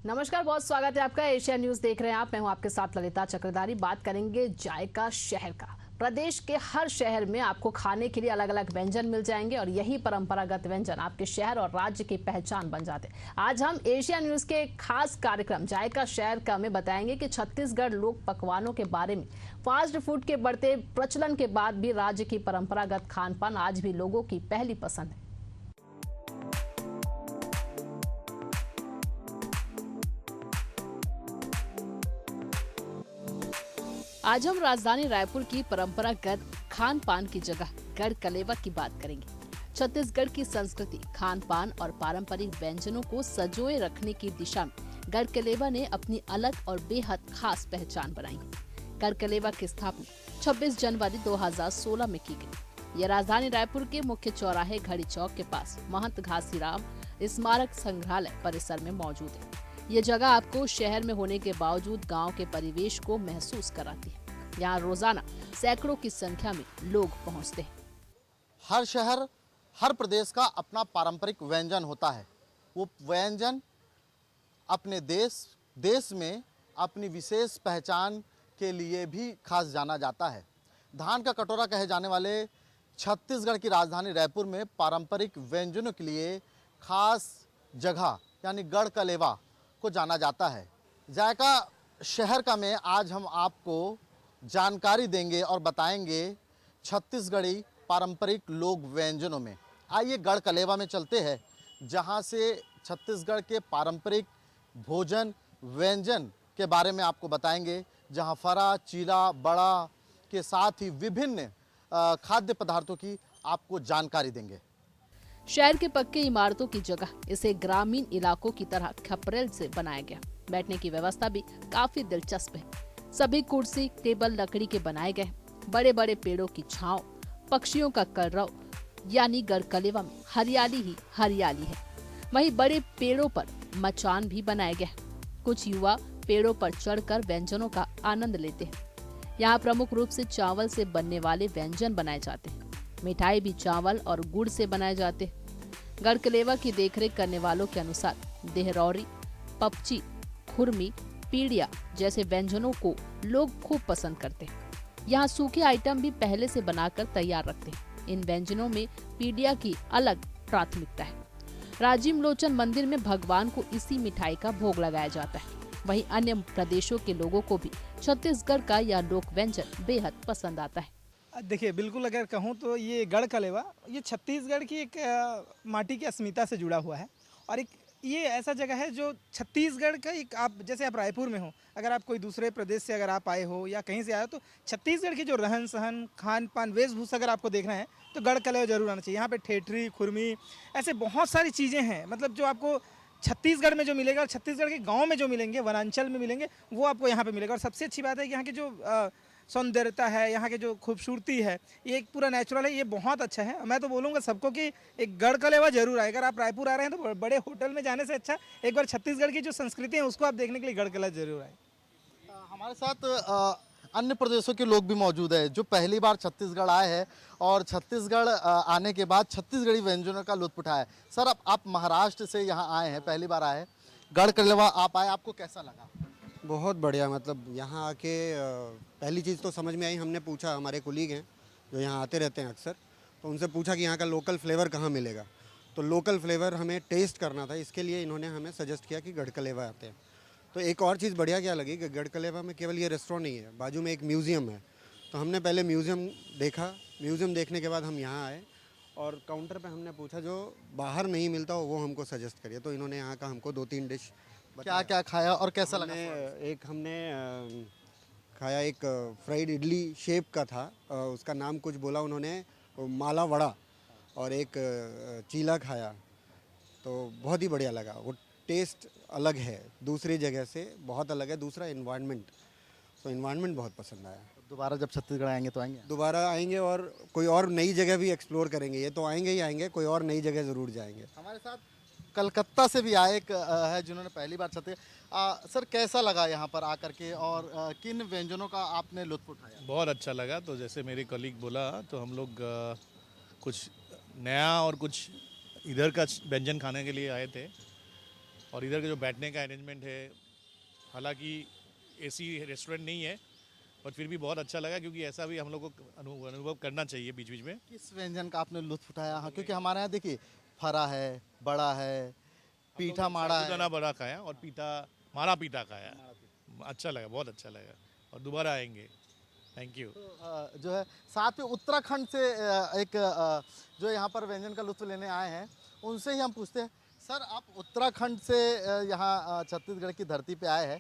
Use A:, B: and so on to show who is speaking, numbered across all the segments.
A: नमस्कार, बहुत स्वागत है आपका। एशिया न्यूज देख रहे हैं आप। मैं हूं आपके साथ ललिता चक्रधारी। बात करेंगे जायका शहर का। प्रदेश के हर शहर में आपको खाने के लिए अलग अलग व्यंजन मिल जाएंगे और यही परंपरागत व्यंजन आपके शहर और राज्य की पहचान बन जाते हैं। आज हम एशिया न्यूज के एक खास कार्यक्रम जायका शहर का में बताएंगे कि छत्तीसगढ़ लोक पकवानों के बारे में। फास्ट फूड के बढ़ते प्रचलन के बाद भी राज्य की परंपरागत खान पान आज भी लोगों की पहली पसंद है। आज हम राजधानी रायपुर की परंपरागत खान पान की जगह गढ़ कलेवा की बात करेंगे। छत्तीसगढ़ की संस्कृति, खान पान और पारंपरिक व्यंजनों को संजोए रखने की दिशा में गढ़ कलेवा ने अपनी अलग और बेहद खास पहचान बनाई है। गढ़ कलेवा की स्थापना 26 जनवरी 2016 में की गई। यह राजधानी रायपुर के मुख्य चौराहे घड़ी चौक के पास महंत घासीराम स्मारक संग्रहालय परिसर में मौजूद है। ये जगह आपको शहर में होने के बावजूद गांव के परिवेश को महसूस कराती है। यहाँ रोजाना सैकड़ों की संख्या में लोग पहुँचते हैं।
B: हर शहर, हर प्रदेश का अपना पारंपरिक व्यंजन होता है। वो व्यंजन अपने देश में अपनी विशेष पहचान के लिए भी खास जाना जाता है। धान का कटोरा कहे जाने वाले छत्तीसगढ़ की राजधानी रायपुर में पारंपरिक व्यंजनों के लिए खास जगह यानी गढ़ कलेवा को जाना जाता है। जायका शहर का में आज हम आपको जानकारी देंगे और बताएंगे छत्तीसगढ़ी पारंपरिक लोक व्यंजनों में। आइए गढ़ कलेवा में चलते हैं, जहां से छत्तीसगढ़ के पारंपरिक भोजन व्यंजन के बारे में आपको बताएंगे, जहां फरा, चीला, बड़ा के साथ ही विभिन्न खाद्य पदार्थों की आपको जानकारी देंगे।
A: शहर के पक्के इमारतों की जगह इसे ग्रामीण इलाकों की तरह खपरेल से बनाया गया। बैठने की व्यवस्था भी काफी दिलचस्प है। सभी कुर्सी टेबल लकड़ी के बनाए गए। बड़े बड़े पेड़ों की छांव, पक्षियों का कलरव, यानी गढ़ कलेवा में हरियाली ही हरियाली है। वहीं बड़े पेड़ों पर मचान भी बनाए गए। कुछ युवा पेड़ों पर चढ़कर व्यंजनों का आनंद लेते हैं। यहाँ प्रमुख रूप से चावल से बनने वाले व्यंजन बनाए जाते हैं। मिठाई भी चावल और गुड़ से बनाए जाते हैं। गढ़ कलेवा की देखरेख करने वालों के अनुसार देहरौरी, पपची, खुरमी, पीड़िया जैसे व्यंजनों को लोग खूब पसंद करते हैं। यहाँ सूखे आइटम भी पहले से बनाकर तैयार रखते हैं। इन व्यंजनों में पीड़िया की अलग प्राथमिकता है। राजीव लोचन मंदिर में भगवान को इसी मिठाई का भोग लगाया जाता है। वहीं अन्य प्रदेशों के लोगों को भी छत्तीसगढ़ का यह लोक व्यंजन बेहद पसंद आता है।
C: देखिए, बिल्कुल अगर कहूँ तो ये गढ़ कलेवा ये छत्तीसगढ़ की एक माटी की अस्मिता से जुड़ा हुआ है। और एक ये ऐसा जगह है जो छत्तीसगढ़ का एक, आप जैसे आप रायपुर में हो, अगर आप कोई दूसरे प्रदेश से अगर आप आए हो या कहीं से आए हो, तो छत्तीसगढ़ की जो रहन सहन, खान पान, वेशभूषा अगर आपको देखना है तो गढ़ कलेवा जरूर आना चाहिए। यहाँ पे ठेठरी, खुरमी, ऐसे बहुत सारी चीज़ें हैं, मतलब जो आपको छत्तीसगढ़ में जो मिलेगा और छत्तीसगढ़ के गाँव में जो मिलेंगे, वनांचल में मिलेंगे, वो आपको यहाँ पर मिलेगा। और सबसे अच्छी बात है कि यहाँ की जो सौंदर्यता है, यहाँ की जो खूबसूरती है, ये एक पूरा नेचुरल है। ये बहुत अच्छा है। मैं तो बोलूँगा सबको कि एक गढ़ कलेवा जरूर आए। अगर आप रायपुर आ रहे हैं तो बड़े होटल में जाने से अच्छा एक बार छत्तीसगढ़ की जो संस्कृति है उसको आप देखने के लिए गढ़ कलेवा जरूर आए।
B: हमारे साथ अन्य प्रदेशों के लोग भी मौजूद है जो पहली बार छत्तीसगढ़ आए हैं और छत्तीसगढ़ आने के बाद छत्तीसगढ़ी व्यंजनों का लुत्फ उठाया है। सर, आप महाराष्ट्र से यहाँ आए हैं, पहली बार आए हैं, गढ़ कलेवा आप आए, आपको कैसा लगा?
D: बहुत बढ़िया। मतलब यहाँ आके पहली चीज़ तो समझ में आई। हमने पूछा, हमारे कोलीग हैं जो यहाँ आते रहते हैं अक्सर, तो उनसे पूछा कि यहाँ का लोकल फ्लेवर कहाँ मिलेगा। तो लोकल फ्लेवर हमें टेस्ट करना था, इसके लिए इन्होंने हमें सजेस्ट किया कि गढ़ कलेवा आते हैं। तो एक और चीज़ बढ़िया क्या लगी कि गढ़ कलेवा में केवल ये रेस्टोरेंट नहीं है, बाजू में एक म्यूज़ियम है। तो हमने पहले म्यूज़ियम देखा। म्यूज़ियम देखने के बाद हम यहाँ आए और काउंटर पर हमने पूछा जो बाहर नहीं मिलता हो वो हमको सजेस्ट करिए। तो इन्होंने यहाँ का हमको 2-3 डिश
B: क्या क्या खाया और कैसा लगा?
D: हमने खाया, एक फ्राइड इडली शेप का था, उसका नाम कुछ बोला उन्होंने, माला वड़ा, और एक चीला खाया। तो बहुत ही बढ़िया लगा। वो टेस्ट अलग है, दूसरी जगह से बहुत अलग है। दूसरा एनवायरनमेंट, तो एनवायरनमेंट बहुत पसंद आया।
B: दोबारा जब छत्तीसगढ़ आएंगे तो आएंगे?
D: दोबारा आएंगे और कोई और नई जगह भी एक्सप्लोर करेंगे। ये तो आएंगे ही आएंगे, कोई और नई जगह ज़रूर जाएंगे।
B: हमारे साथ कलकत्ता से भी आए एक है जिन्होंने पहली बार सर, कैसा लगा यहाँ पर आकर के और किन व्यंजनों का आपने लुत्फ उठाया?
E: बहुत अच्छा लगा। तो जैसे मेरे कलीग बोला, तो हम लोग कुछ नया और कुछ इधर का व्यंजन खाने के लिए आए थे। और इधर का जो बैठने का अरेंजमेंट है, हालांकि एसी रेस्टोरेंट नहीं है, पर फिर भी बहुत अच्छा लगा, क्योंकि ऐसा भी हम लोग को अनुभव करना चाहिए बीच बीच में।
B: किस व्यंजन का आपने लुत्फ उठाया? हाँ, क्योंकि हमारे यहाँ देखिए फरा है, बड़ा है, पीठा माड़ा है।
E: साबूदाना बड़ा खाया और माड़ा पीठा खाया। अच्छा लगा, बहुत अच्छा लगा, और दोबारा आएंगे। Thank you.
B: तो जो है साथ में उत्तराखंड से एक जो यहाँ पर व्यंजन का लुत्फ लेने आए हैं, उनसे ही हम पूछते हैं। सर, आप उत्तराखंड से यहाँ छत्तीसगढ़ की धरती पे आए हैं,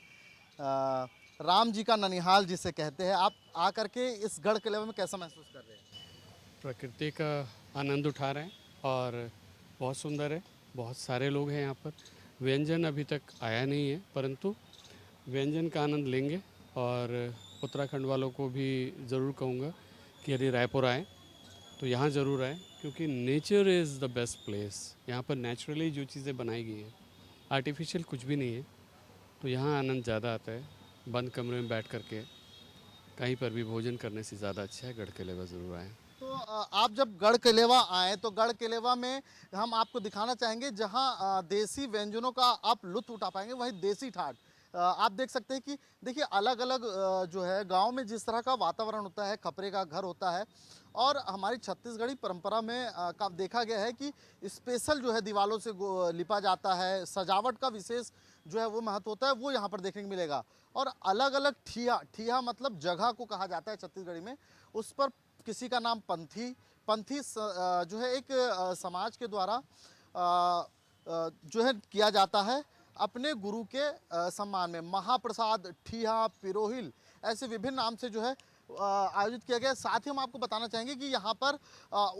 B: राम जी का ननिहाल जिसे कहते हैं, आप आकर के इस गढ़ किले में कैसा महसूस कर रहे हैं?
F: प्रकृति का आनंद उठा रहे हैं और बहुत सुंदर है। बहुत सारे लोग हैं यहाँ पर। व्यंजन अभी तक आया नहीं है, परंतु व्यंजन का आनंद लेंगे। और उत्तराखंड वालों को भी ज़रूर कहूँगा कि यदि रायपुर आएँ तो यहाँ ज़रूर आएँ, क्योंकि nature is the best place. यहाँ पर नेचुरली जो चीज़ें बनाई गई हैं, आर्टिफिशियल कुछ भी नहीं है, तो यहाँ आनंद ज़्यादा आता है। बंद कमरे में बैठ करके कहीं पर भी भोजन करने से ज़्यादा अच्छा है गढ़ किलेवा ज़रूर आएँ।
B: तो आप जब गढ़ किलेवा आए तो गढ़ किलेवा में हम आपको दिखाना चाहेंगे जहां देसी व्यंजनों का आप लुत्फ उठा पाएंगे, वहीं देसी ठाट आप देख सकते हैं कि देखिए अलग अलग जो है गांव में जिस तरह का वातावरण होता है, खपरे का घर होता है, और हमारी छत्तीसगढ़ी परंपरा में का देखा गया है कि स्पेशल जो है दीवारों से लिपा जाता है, सजावट का विशेष जो है वो महत्व होता है, वो यहाँ पर देखने को मिलेगा। और अलग अलग ठिया मतलब जगह को कहा जाता है छत्तीसगढ़ी में, उस पर किसी का नाम पंथी जो है एक समाज के द्वारा जो है किया जाता है अपने गुरु के सम्मान में। महाप्रसाद, ठिया, पिरोहिल, ऐसे विभिन्न नाम से जो है आयोजित किया गया। साथ ही हम आपको बताना चाहेंगे कि यहाँ पर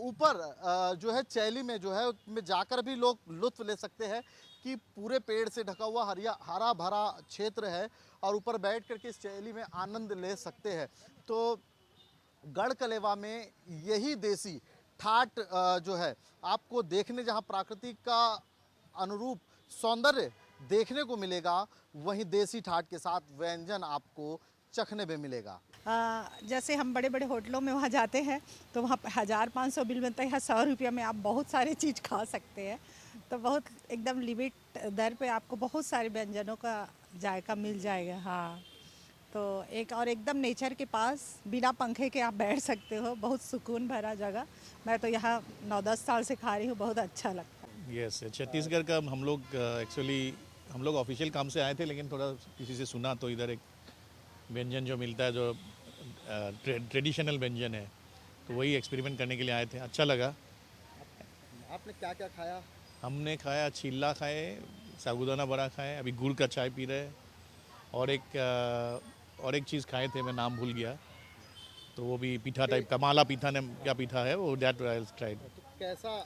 B: ऊपर जो है चैली में जो है में जाकर भी लोग लुत्फ ले सकते हैं कि पूरे पेड़ से ढका हुआ हरा भरा क्षेत्र है, और ऊपर बैठ करके इस चैली में आनंद ले सकते हैं। तो गढ़ किलेवा में यही देसी ठाट जो है आपको देखने, जहाँ प्रकृति का अनुरूप सौंदर्य देखने को मिलेगा, वहीं देसी ठाट के साथ व्यंजन आपको चखने में मिलेगा।
G: जैसे हम बड़े बड़े होटलों में वहाँ जाते हैं तो वहाँ 1500 बिल बनता है, यहाँ 100 रुपये में आप बहुत सारी चीज़ खा सकते हैं। तो बहुत एकदम लिमिट दर पे आपको बहुत सारे व्यंजनों का जायका मिल जाएगा। हाँ, तो एक और एकदम नेचर के पास बिना पंखे के आप बैठ सकते हो, बहुत सुकून भरा जगह। मैं तो यहाँ 9-10 साल से खा रही हूँ, बहुत अच्छा लगता है।
E: यस, छत्तीसगढ़ का हम लोग एक्चुअली हम लोग ऑफिशियल काम से आए थे, लेकिन थोड़ा किसी से सुना तो इधर एक व्यंजन जो मिलता है जो ट्रेडिशनल व्यंजन है, तो वही एक्सपेरिमेंट करने के लिए आए थे। अच्छा लगा।
B: आपने क्या क्या खाया?
E: हमने खाया चिल्ला खाए, साबूदाना बड़ा खाए, अभी गुड़ का चाय पी रहे, और एक चीज़ खाए थे, मैं नाम भूल गया, तो वो भी पीठा टाइप का, माला पीठा ने क्या पीठा है वो, दैट आई ट्राइड।
B: तो कैसा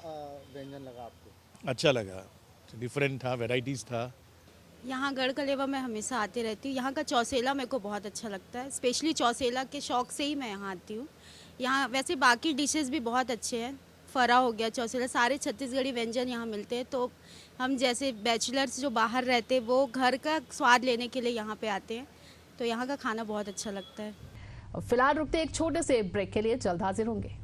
B: व्यंजन लगा आपको?
E: अच्छा लगा, डिफरेंट था, वेराइटीज़ था।
H: यहाँ गढ़ किलेवा में हमेशा आती रहती हूँ। यहाँ का चौसेला मेरे को बहुत अच्छा लगता है, स्पेशली चौसेला के शौक से ही मैं यहाँ आती हूँ। यहाँ वैसे बाकी डिशेस भी बहुत अच्छे हैं, फरा हो गया, चौसेला, सारे छत्तीसगढ़ी व्यंजन यहाँ मिलते हैं। तो हम जैसे बैचलर्स जो बाहर रहते हैं वो घर का स्वाद लेने के लिए यहाँ पे आते हैं, तो यहाँ का खाना बहुत अच्छा लगता है।
A: फिलहाल रुकते एक छोटे से ब्रेक के लिए, जल्द हाजिर होंगे।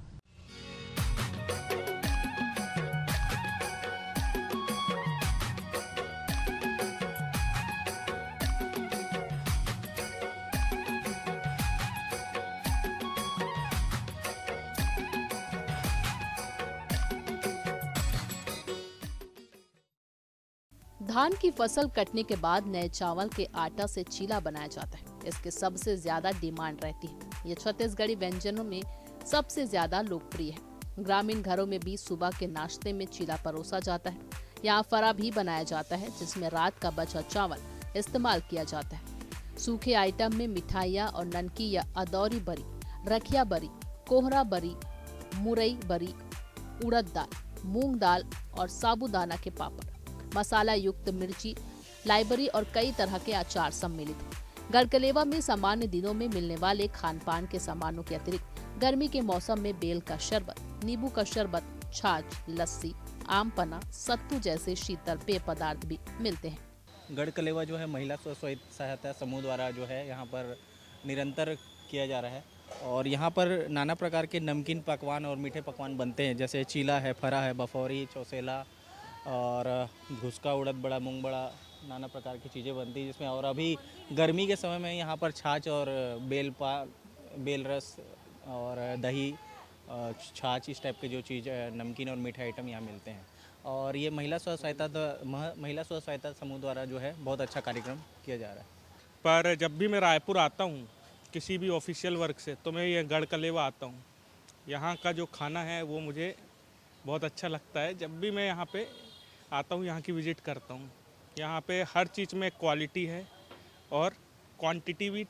A: धान की फसल कटने के बाद नए चावल के आटा से चीला बनाया जाता है। इसके सबसे ज्यादा डिमांड रहती है। ये छत्तीसगढ़ी व्यंजनों में सबसे ज्यादा लोकप्रिय है। ग्रामीण घरों में भी सुबह के नाश्ते में चीला परोसा जाता है। यहाँ फरा भी बनाया जाता है, जिसमें रात का बचा चावल इस्तेमाल किया जाता है। सूखे आइटम में मिठाइयाँ और ननकी या अदौरी बरी, रखिया बरी, कोहरा बरी, मुरई बरी, उड़द दाल, मूंग दाल और साबूदाना के पापड़, मसाला युक्त मिर्ची, लाइबरी और कई तरह के अचार सम्मिलित हैं। गढ़ किलेवा में सामान्य दिनों में मिलने वाले खान पान के सामानों के अतिरिक्त गर्मी के मौसम में बेल का शरबत, नींबू का शरबत, छाछ, लस्सी, आम पन्ना, सत्तू जैसे शीतल पेय पदार्थ भी मिलते हैं।
I: गढ़ किलेवा जो है महिला स्व सहायता समूह द्वारा जो है यहाँ पर निरंतर किया जा रहा है, और यहाँ पर नाना प्रकार के नमकीन पकवान और मीठे पकवान बनते हैं, जैसे चीला है, फरा है, बफौरी, चौसेला और घुसका, उड़द बड़ा, मूंग बड़ा, नाना प्रकार की चीज़ें बनती हैं जिसमें, और अभी गर्मी के समय में यहाँ पर छाछ और बेल रस और दही, छाछ, इस टाइप के जो चीज़ नमकीन और मीठे आइटम यहाँ मिलते हैं। और ये महिला स्व सहायता समूह द्वारा जो है बहुत अच्छा कार्यक्रम किया जा रहा है।
J: पर जब भी मैं रायपुर आता हूँ किसी भी ऑफिशियल वर्क से, तो मैं ये गढ़कलेवा आता हूँ। यहाँ का जो खाना है वो मुझे बहुत अच्छा लगता है। जब भी मैं यहाँ पे आता हूँ, यहाँ की विज़िट करता हूँ, यहाँ पे हर चीज़ में क्वालिटी है और क्वांटिटी भी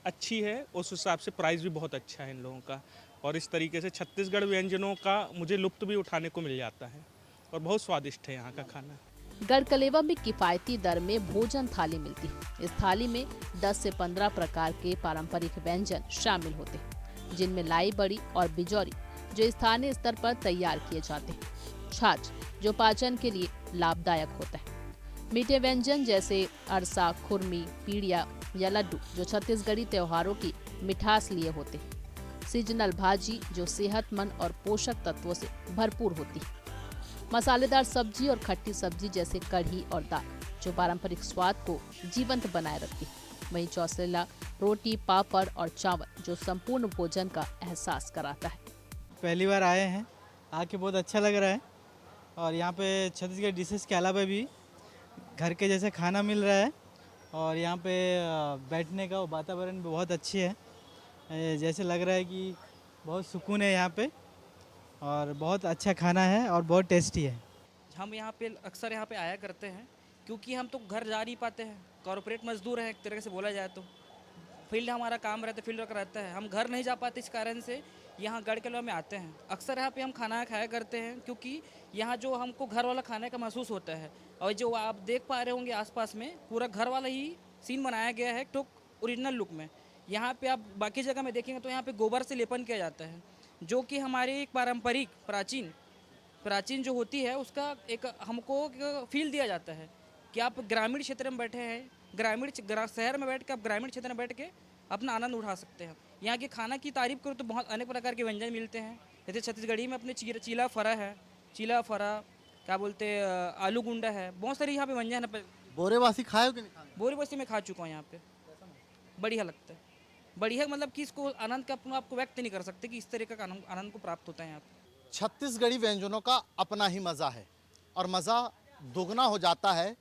J: अच्छी है, उस हिसाब से प्राइस भी बहुत अच्छा है इन लोगों का। और इस तरीके से छत्तीसगढ़ व्यंजनों का मुझे लुत्फ़ भी उठाने को मिल जाता है और बहुत स्वादिष्ट है यहाँ का खाना।
A: गढ़कलेवा में किफायती दर में भोजन थाली मिलती है। इस थाली में 10 से 15 प्रकार के पारंपरिक व्यंजन शामिल होते हैं, जिनमें लाई बड़ी और बिजौरी जो स्थानीय स्तर पर तैयार किए जाते हैं, छाछ जो पाचन के लिए लाभदायक होता है, मीठे व्यंजन जैसे अरसा, खुरमी, पीड़िया या लड्डू जो छत्तीसगढ़ी त्योहारों की मिठास लिए होते हैं, सीजनल भाजी जो सेहतमंद और पोषक तत्वों से भरपूर होती है, मसालेदार सब्जी और खट्टी सब्जी जैसे कढ़ी और दाल जो पारंपरिक स्वाद को जीवंत बनाए रखती है। वहीं चौसेला, रोटी, पापड़ और चावल जो संपूर्ण भोजन का एहसास कराता है।
C: पहली बार आए हैं, आके बहुत अच्छा लग रहा है। और यहाँ पे छत्तीसगढ़ डिशेस के अलावा भी घर के जैसे खाना मिल रहा है। और यहाँ पे बैठने का वातावरण भी बहुत अच्छी है, जैसे लग रहा है कि बहुत सुकून है यहाँ पे, और बहुत अच्छा खाना है और बहुत टेस्टी है।
K: हम यहाँ पे अक्सर यहाँ पे आया करते हैं क्योंकि हम तो घर जा नहीं पाते हैं, कॉर्पोरेट मजदूर हैं एक तरह से बोला जाए तो। फील्ड हमारा काम रहता है, फील्ड वर्क रहता है, हम घर नहीं जा पाते, इस कारण से यहाँ गढ़कलेवा में आते हैं। अक्सर यहाँ पे हम खाना खाया करते हैं क्योंकि यहाँ जो हमको घर वाला खाने का महसूस होता है। और जो आप देख पा रहे होंगे आसपास में पूरा घर वाला ही सीन बनाया गया है तो ओरिजिनल लुक में। यहाँ पे आप बाकी जगह में देखेंगे तो यहाँ पे गोबर से लेपन किया जाता है, जो कि हमारे एक पारंपरिक प्राचीन जो होती है उसका एक हमको फील दिया जाता है कि आप ग्रामीण क्षेत्र में बैठे हैं, शहर में बैठ के आप ग्रामीण क्षेत्र में बैठ के अपना आनंद उठा सकते हैं। यहाँ के खाना की तारीफ करूँ तो बहुत अनेक प्रकार के व्यंजन मिलते हैं। जैसे छत्तीसगढ़ी में अपने चीला फरा क्या बोलते हैं, आलू गुंडा है, बहुत सारी यहाँ पे व्यंजन है।
B: बोरेवासी खाए हो कि नहीं खाए?
K: बोरेवासी में खा चुका हूँ यहाँ पे, बढ़िया लगता है। बढ़िया मतलब कि इसको आनंद का अपना आपको व्यक्त नहीं कर सकते कि इस तरह का आनंद को प्राप्त होता है यहाँ पे।
B: छत्तीसगढ़ी व्यंजनों का अपना ही मज़ा है और मज़ा दोगुना हो जाता है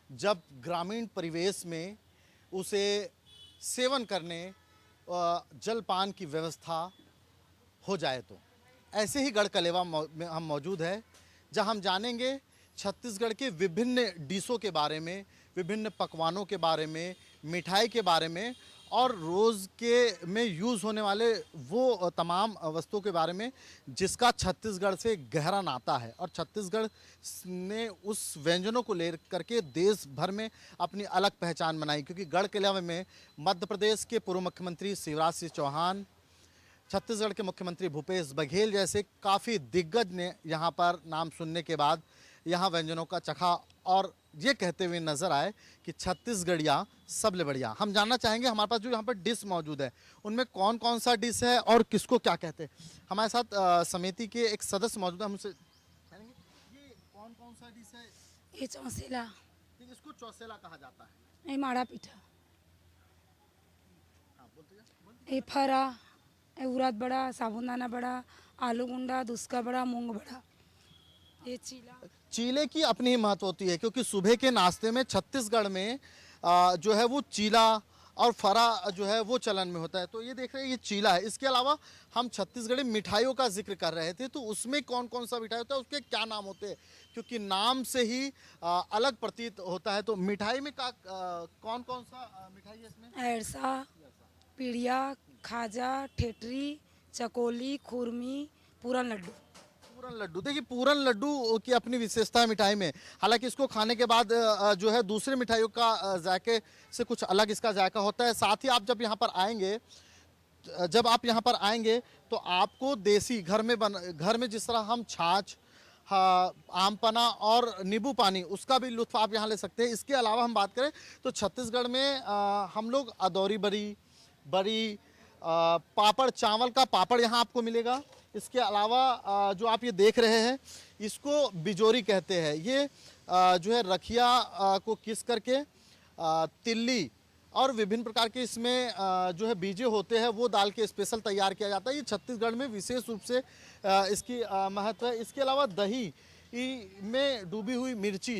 B: जब ग्रामीण परिवेश में उसे सेवन करने जलपान की व्यवस्था हो जाए। तो ऐसे ही गढ़कलेवा में हम मौजूद है, जहां हम जानेंगे छत्तीसगढ़ के विभिन्न डिशों के बारे में, विभिन्न पकवानों के बारे में, मिठाई के बारे में और रोज़ के में यूज़ होने वाले वो तमाम वस्तुओं के बारे में जिसका छत्तीसगढ़ से गहरा नाता है। और छत्तीसगढ़ ने उस व्यंजनों को ले करके देश भर में अपनी अलग पहचान बनाई, क्योंकि गढ़कलेवा में मध्य प्रदेश के पूर्व मुख्यमंत्री शिवराज सिंह चौहान, छत्तीसगढ़ के मुख्यमंत्री भूपेश बघेल जैसे काफ़ी दिग्गज ने यहाँ पर नाम सुनने के बाद यहाँ व्यंजनों का चखा और ये कहते हुए नज़र आए कि छत्तीसगढ़िया सबले बढ़िया। हम जानना चाहेंगे हमारे पास जो यहाँ पर डिश मौजूद है उनमें कौन कौन सा डिश है और किसको क्या कहते हैं। हमारे साथ समिति के एक सदस्य मौजूद है, हमसे जानेंगे ये कौन कौन सा डिश है।
L: ये चौसेला,
B: इसको चौसेला कहा जाता है।
L: ये माड़ा पीठा,
B: हाँ, बोलते
L: ये फरा, ये उड़द बड़ा, साबुदाना बड़ा, आलू गुंडा, दुस्का बड़ा, मूंग बड़ा, ये
B: चीले की अपनी ही महत्व होती है, क्योंकि सुबह के नाश्ते में छत्तीसगढ़ में जो है वो चीला और फरा जो है वो चलन में होता है। तो ये देख रहे हैं ये चीला है। इसके अलावा हम छत्तीसगढ़ी मिठाइयों का जिक्र कर रहे थे, तो उसमें कौन कौन सा मिठाई होता है, उसके क्या नाम होते हैं, क्योंकि नाम से ही अलग प्रतीत होता है। तो मिठाई में कौन कौन सा मिठाई है इसमें?
L: अरसा, पीड़िया, खाजा, ठेठरी, चकोली, खुरमी, पूरन लड्डू।
B: पूरन लड्डू, देखिए पूरन लड्डू की अपनी विशेषता है मिठाई में। हालांकि इसको खाने के बाद जो है दूसरी मिठाइयों का जायके से कुछ अलग इसका जायका होता है। साथ ही आप जब यहाँ पर आएंगे तो आपको देसी घर में जिस तरह हम छाछ, आम पना और नींबू पानी, उसका भी लुत्फ आप यहाँ ले सकते हैं। इसके अलावा हम बात करें तो छत्तीसगढ़ में हम लोग अदौरी बड़ी पापड़, चावल का पापड़ यहाँ आपको मिलेगा। इसके अलावा जो आप ये देख रहे हैं इसको बिजोरी कहते हैं। ये जो है रखिया को किस करके तिल्ली और विभिन्न प्रकार के इसमें जो है बीजे होते हैं वो डाल के स्पेशल तैयार किया जाता है। ये छत्तीसगढ़ में विशेष रूप से इसकी महत्व है। इसके अलावा दही में डूबी हुई मिर्ची,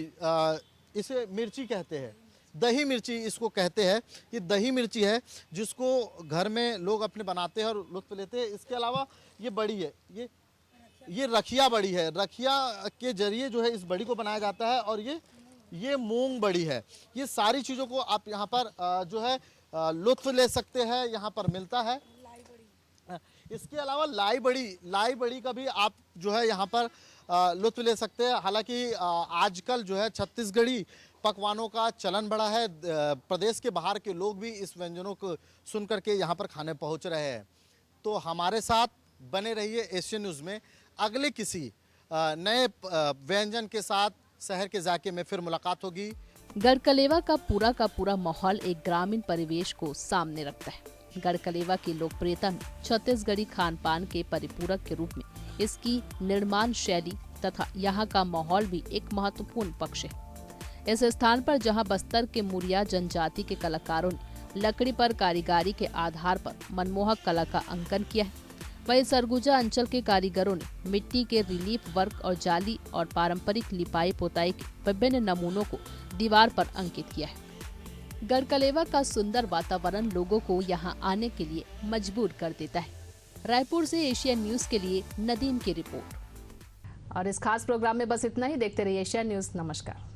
B: इसे मिर्ची कहते हैं, दही मिर्ची इसको कहते हैं। ये दही मिर्ची है जिसको घर में लोग अपने बनाते हैं और लुत्फ लेते हैं। इसके अलावा ये बड़ी है, ये रखिया बड़ी है। रखिया के जरिए जो है इस बड़ी को बनाया जाता है। और ये मूंग बड़ी है। ये सारी चीज़ों को आप यहाँ पर जो है लुत्फ ले सकते हैं, यहाँ पर मिलता है। इसके अलावा लाई बड़ी का भी आप जो है यहाँ पर लुत्फ ले सकते हैं। हालांकि आजकल जो है छत्तीसगढ़ी पकवानों का चलन बढ़ा है। प्रदेश के बाहर के लोग भी इस व्यंजनों को सुन करके यहाँ पर खाने पहुँच रहे हैं। तो हमारे साथ बने रहिए एशियन न्यूज़ में। अगले किसी नए व्यंजन के साथ शहर के जाके में फिर मुलाकात होगी।
A: गढ़कलेवा का पूरा माहौल एक ग्रामीण परिवेश को सामने रखता है। गढ़कलेवा की लोकप्रियता में छत्तीसगढ़ी खान पान के परिपूरक के रूप में इसकी निर्माण शैली तथा यहाँ का माहौल भी एक महत्वपूर्ण पक्ष है। इस स्थान पर जहाँ बस्तर के मुरिया जनजाति के कलाकारों ने लकड़ी पर कारीगरी के आधार पर मनमोहक कला का अंकन किया है, वहीं सरगुजा अंचल के कारीगरों ने मिट्टी के रिलीफ वर्क और जाली और पारंपरिक लिपाई पोताई के विभिन्न नमूनों को दीवार पर अंकित किया है। गढ़कलेवा का सुंदर वातावरण लोगों को यहां आने के लिए मजबूर कर देता है। रायपुर से एशियन न्यूज के लिए नदीम की रिपोर्ट। और इस खास प्रोग्राम में बस इतना ही। देखते रहिए एशियन न्यूज। नमस्कार।